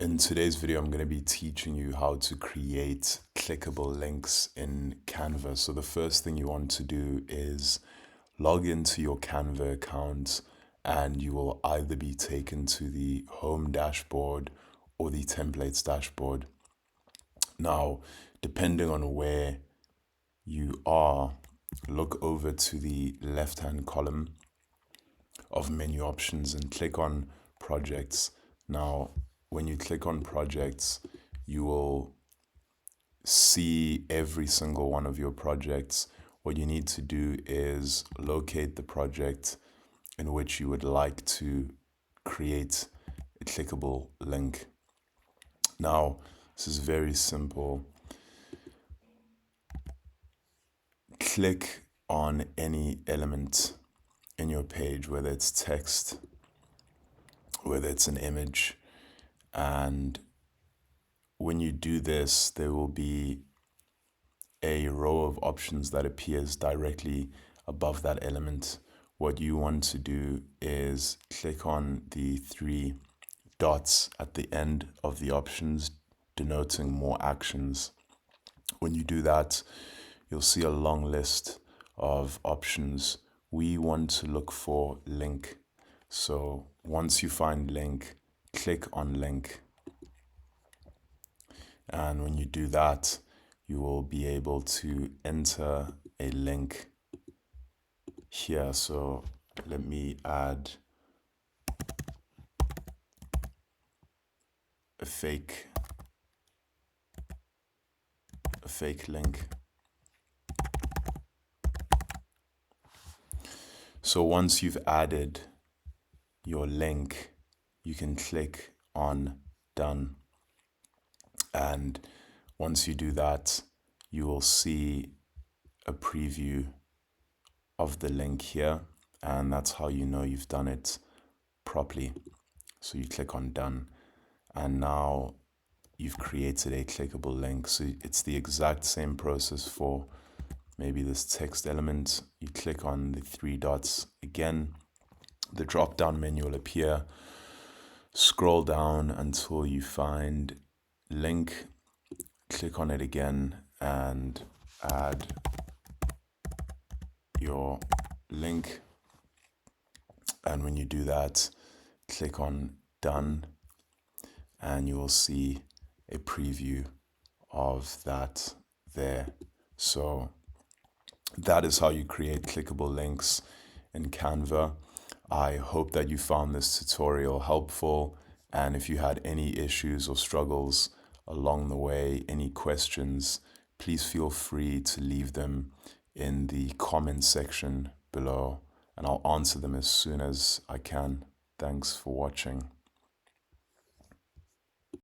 In today's video, I'm going to be teaching you how to create clickable links in Canva. So the first thing you want to do is log into your Canva account, and you will either be taken to the home dashboard or the templates dashboard. Now, depending on where you are, look over to the left-hand column of menu options and click on projects. Now, when you click on projects, you will see every single one of your projects. What you need to do is locate the project in which you would like to create a clickable link. Now, this is very simple. Click on any element in your page, whether it's text, whether it's an image, and when you do this, there will be a row of options that appears directly above that element. What you want to do is click on the three dots at the end of the options denoting more actions. When you do that, you'll see a long list of options. We want to look for link. So once you find link, click on link. And when you do that, you will be able to enter a link here. So let me add a fake link. So once you've added your link, you can click on done. And once you do that, you will see a preview of the link here, and that's how you know you've done it properly. So you click on done, and now you've created a clickable link. So it's the exact same process for maybe this text element. You click on the three dots again, the drop down menu will appear. Scroll down until you find link, click on it again and add your link. And when you do that, click on done, and you will see a preview of that there. So that is how you create clickable links in Canva. I hope that you found this tutorial helpful, and if you had any issues or struggles along the way, any questions, please feel free to leave them in the comment section below, and I'll answer them as soon as I can. Thanks for watching.